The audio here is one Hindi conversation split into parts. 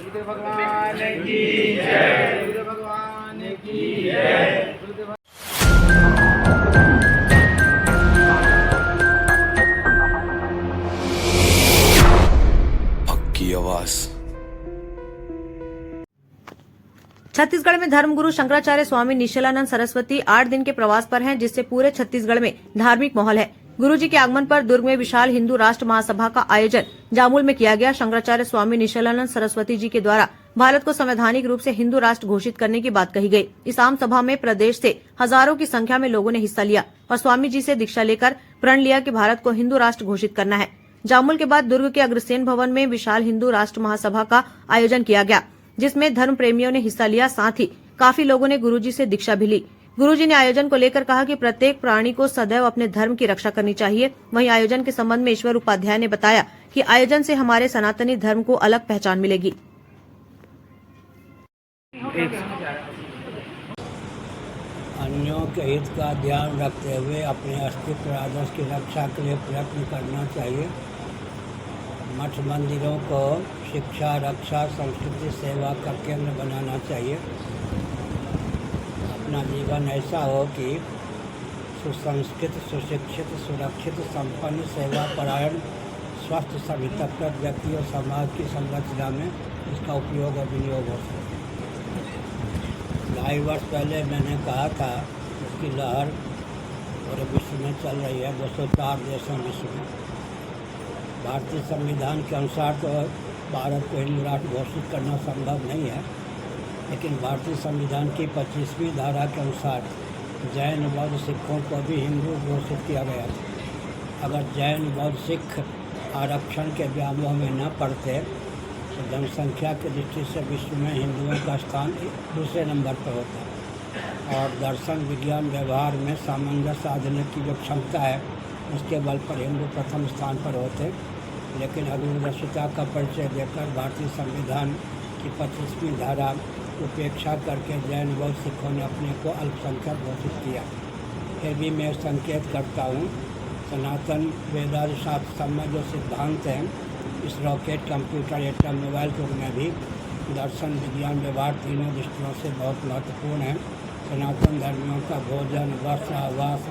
गुरुदेव भगवान की जय। गुरुदेव भगवान की जय। गुरुदेव की आवाज। छत्तीसगढ़ में धर्मगुरु शंकराचार्य स्वामी निश्चलानंद सरस्वती 8 दिन के प्रवास पर हैं, जिससे पूरे छत्तीसगढ़ में धार्मिक माहौल है। गुरुजी के आगमन पर दुर्ग में विशाल हिंदू राष्ट्र महासभा का आयोजन जामुल में किया गया। शंकराचार्य स्वामी निश्चलानंद सरस्वती जी के द्वारा भारत को संवैधानिक रूप से हिंदू राष्ट्र घोषित करने की बात कही गई। इस आम सभा में प्रदेश से हजारों की संख्या में लोगों ने हिस्सा लिया और स्वामी जी से दीक्षा लेकर प्रण लिया कि भारत को हिंदू राष्ट्र घोषित करना है। जामुल के बाद दुर्ग के अग्रसेन भवन में विशाल हिंदू राष्ट्र महासभा का आयोजन किया गया, जिसमें धर्म प्रेमियों ने हिस्सा लिया। साथ ही काफी लोगों ने गुरुजी से दीक्षा भी ली। गुरुजी ने आयोजन को लेकर कहा कि प्रत्येक प्राणी को सदैव अपने धर्म की रक्षा करनी चाहिए। वहीं आयोजन के संबंध में ईश्वर उपाध्याय ने बताया कि आयोजन से हमारे सनातनी धर्म को अलग पहचान मिलेगी। अन्यों के हित का ध्यान रखते हुए अपने अस्तित्व आदर्श की रक्षा के लिए प्रयत्न करना चाहिए। मठ मंदिरों को शिक्षा, रक्षा, संस्कृति, सेवा का केंद्र बनाना चाहिए। अपना जीवन ऐसा हो कि सुसंस्कृत, सुशिक्षित, सुरक्षित, संपन्न, सेवा परायण, स्वस्थ, सभी तत्पर व्यक्ति और समाज की संरचना में इसका उपयोग और विनियोग हो सके। 2.5 वर्ष पहले मैंने कहा था इसकी लहर पूरे विश्व में चल रही है। 204 देशों विश्व में। भारतीय संविधान के अनुसार तो भारत को हिंदू राष्ट्र घोषित करना संभव नहीं है, लेकिन भारतीय संविधान की 25वीं धारा के अनुसार जैन, बौद्ध, सिखों को भी हिंदू घोषित किया गया था। अगर जैन, बौद्ध, सिख आरक्षण के व्यामोह में न पड़ते तो जनसंख्या की दृष्टि से विश्व में हिंदुओं का स्थान दूसरे नंबर पर होता और दर्शन, विज्ञान, व्यवहार में सामंजस्य साधने की जो क्षमता है उसके बल पर हिंदू प्रथम स्थान पर होते। लेकिन अदूरदर्शिता का परिचय देकर भारतीय संविधान की 25वीं धारा उपेक्षा करके जैन, बौद्ध, सिखों ने अपने को अल्पसंख्यक घोषित किया। फिर भी मैं संकेत करता हूँ, सनातन वेदांत शास्त्र सम्मत जो सिद्धांत हैं, इस रॉकेट, कंप्यूटर, एटम, मोबाइल युग में भी दर्शन, विज्ञान, व्यवहार तीनों दृष्टियों से बहुत महत्वपूर्ण है। सनातन धर्मियों का भोजन, वस्त्र, आवास,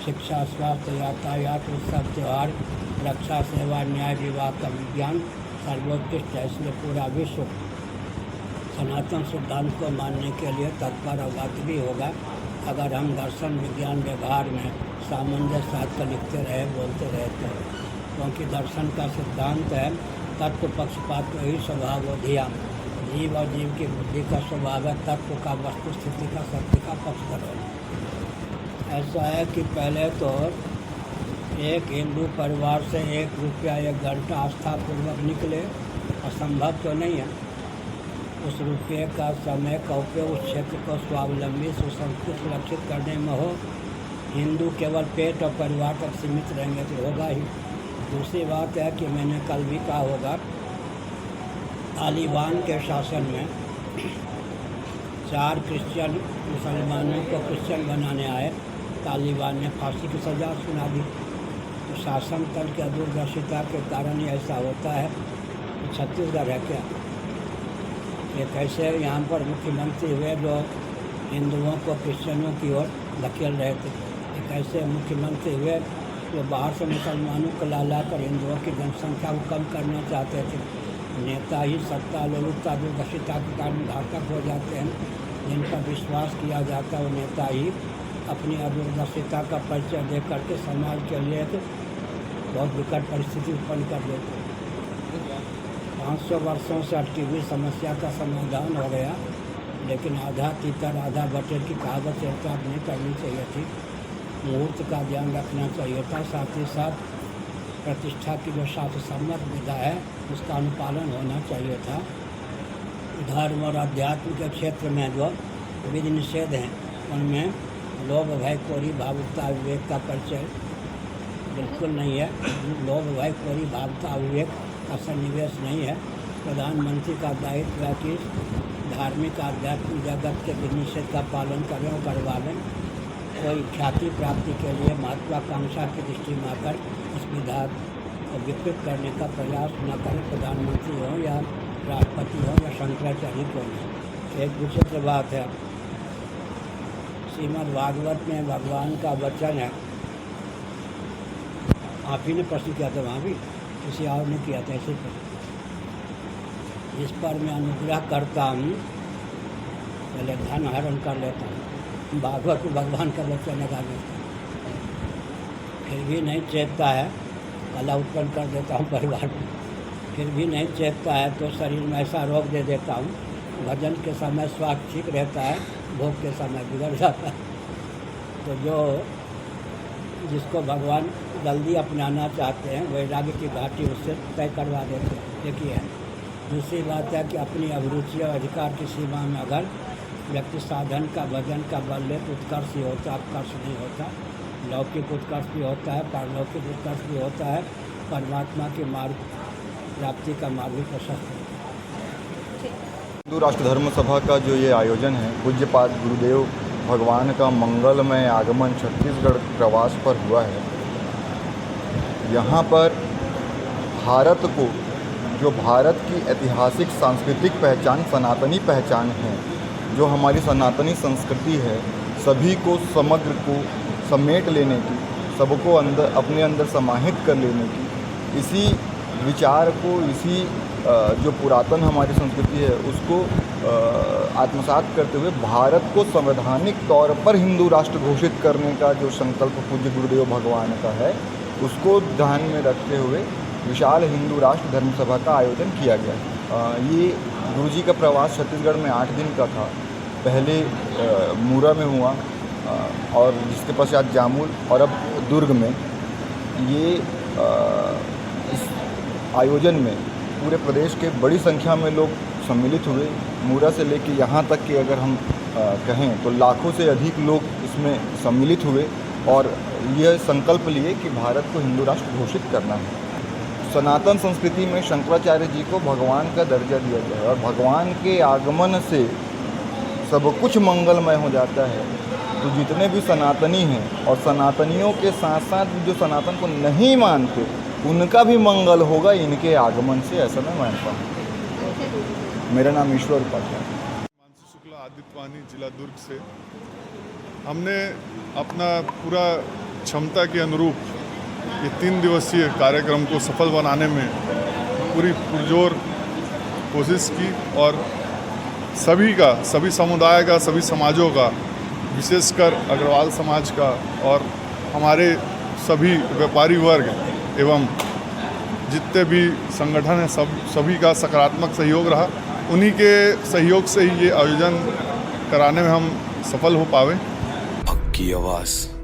शिक्षा, स्वास्थ्य, यातायात, उत्सव, त्यौहार, रक्षा, सेवा, न्याय, विवाह का विज्ञान सर्वोत्कृष्ट है। इसलिए पूरा विश्व सनातन सिद्धांत को मानने के लिए तत्पर और बाध्य भी होगा अगर हम दर्शन, विज्ञान, व्यवहार में सामंजस्य साध कर लिखते रहे, बोलते रहे तो। क्योंकि दर्शन का सिद्धांत है तत्व पक्षपात को ही स्वभाव हो धिया। जीव और जीव की बुद्धि का स्वभाव है तत्व का, वस्तु स्थिति का, सत्य का पक्ष करो। ऐसा है कि पहले तो एक हिंदू परिवार से 1 रुपया 1 घंटा आस्थापूर्वक निकले असंभव तो नहीं है। उस रुपये का, समय का उपयोग उस क्षेत्र को स्वावलंबी, सुसंस्कृत, सुरक्षित करने में हो। हिंदू केवल पेट और परिवार तक सीमित रहेंगे तो होगा ही। दूसरी बात है कि मैंने कल भी कहा होगा, तालिबान के शासन में 4 क्रिश्चियन मुसलमानों को क्रिश्चियन बनाने आए, तालिबान ने फांसी की सज़ा सुना दी। तो शासन तंत्र की अदूरदर्शिता के कारण ही ऐसा होता है। तो छत्तीसगढ़ है क्या? ये कैसे यहाँ पर मुख्यमंत्री हुए जो हिंदुओं को क्रिश्चियनों की ओर धकेल रहे थे? एक ऐसे मुख्यमंत्री हुए जो बाहर से मुसलमानों को ला कर हिंदुओं की जनसंख्या को कम करना चाहते थे। नेता ही सत्ता, लोलुपता, दूरदर्शिता के कारण घातक हो जाते हैं। जिन पर विश्वास किया जाता है वो नेता ही अपनी अदूरदर्शिता का परिचय दे करके समाज के लिए एक बहुत विकट परिस्थिति उत्पन्न कर देते हैं। 500 वर्षों से अटकी हुई समस्या का समाधान हो गया, लेकिन आधा तीतर आधा बटेर की कहावत से नहीं करनी चाहिए थी। मुहूर्त का ध्यान रखना चाहिए था। साथ ही साथ प्रतिष्ठा की जो शास्त्र सम्मत विधा है उसका अनुपालन होना चाहिए था। धर्म और अध्यात्म के क्षेत्र में जो विधि निषेध हैं उनमें लोभ, भय, कोरी, भावुकता, विवेक का परिचय बिल्कुल नहीं है। लोभ, भय, कोरी, भावुकता, विवेक का सन्निवेश नहीं है। प्रधानमंत्री का दायित्व है कि धार्मिक, आध्यात्मिक जगत के विधि निषेध का पालन करें और करवा लें। कोई ख्याति प्राप्ति के लिए महत्वाकांक्षा की दृष्टि में आकर इस विधान को विकृत करने का प्रयास न करें। प्रधानमंत्री हो या राष्ट्रपति हो या शंकराचार्य को नहीं। एक विचित्र बात है, श्रीमद् भागवत में भगवान का वचन है, आप ही ने प्रश्न किया था, वहाँ भी किसी और ने किया था ऐसे प्रश्न, जिस पर मैं अनुग्रह करता हूँ पहले धन हरण कर लेता हूँ। भागवत को भगवान का वचन लगा देता हूँ, फिर भी नहीं चेतता है, कला उत्पन्न कर देता हूँ परिवार में, फिर भी नहीं चेतता है तो शरीर में ऐसा रोग दे देता हूँ, भजन के समय स्वास्थ्य ठीक रहता है, भोग के समय बिगड़ जाता है। तो जो जिसको भगवान जल्दी अपनाना चाहते हैं वैराग्य की घाटी उससे तय करवा देते हैं। देखिए, दूसरी बात है कि अपनी अभिरुचि और अधिकार की सीमा में अगर व्यक्ति साधन का भजन का बल ले तो उत्कर्ष ही होता, अपकर्ष नहीं होता। लौकिक उत्कर्ष भी होता है, पारलौकिक उत्कर्ष भी होता है, परमात्मा के मार्ग प्राप्ति का मार्ग भी प्रशस्त होता है। हिंदू राष्ट्र धर्म सभा का जो ये आयोजन है, पूज्यपाद गुरुदेव भगवान का मंगलमय आगमन छत्तीसगढ़ प्रवास पर हुआ है। यहाँ पर भारत को, जो भारत की ऐतिहासिक सांस्कृतिक पहचान, सनातनी पहचान है, जो हमारी सनातनी संस्कृति है, सभी को समग्र को समेट लेने की, सबको अंदर अपने अंदर समाहित कर लेने की, इसी विचार को, इसी जो पुरातन हमारी संस्कृति है उसको आत्मसात करते हुए भारत को संवैधानिक तौर पर हिंदू राष्ट्र घोषित करने का जो संकल्प पूज्य गुरुदेव भगवान का है, उसको ध्यान में रखते हुए विशाल हिंदू राष्ट्र धर्म सभा का आयोजन किया गया। ये गुरुजी का प्रवास छत्तीसगढ़ में 8 दिन का था। पहले मूरा में हुआ और जिसके पश्चात जामुल और अब दुर्ग में। ये इस आयोजन में पूरे प्रदेश के बड़ी संख्या में लोग सम्मिलित हुए। मूरा से लेकर यहाँ तक कि अगर हम कहें तो लाखों से अधिक लोग इसमें सम्मिलित हुए और यह संकल्प लिए कि भारत को हिंदू राष्ट्र घोषित करना है। सनातन संस्कृति में शंकराचार्य जी को भगवान का दर्जा दिया गया है और भगवान के आगमन से सब कुछ मंगलमय हो जाता है। तो जितने भी सनातनी हैं और सनातनियों के साथ साथ जो सनातन को नहीं मानते, उनका भी मंगल होगा इनके आगमन से, ऐसा मैं मानता हूँ। मेरा नाम ईश्वर उपाध्याय। हिमांशु शुक्ला, आदित्यवाणी, जिला दुर्ग से। हमने अपना पूरा क्षमता के अनुरूप ये 3 दिवसीय कार्यक्रम को सफल बनाने में पूरी पुरजोर कोशिश की और सभी का, सभी समुदाय का, सभी समाजों का, विशेषकर अग्रवाल समाज का और हमारे सभी व्यापारी वर्ग एवं जितने भी संगठन हैं सभी का सकारात्मक सहयोग रहा। उन्हीं के सहयोग से ही ये आयोजन कराने में हम सफल हो पाए। हक की आवाज़।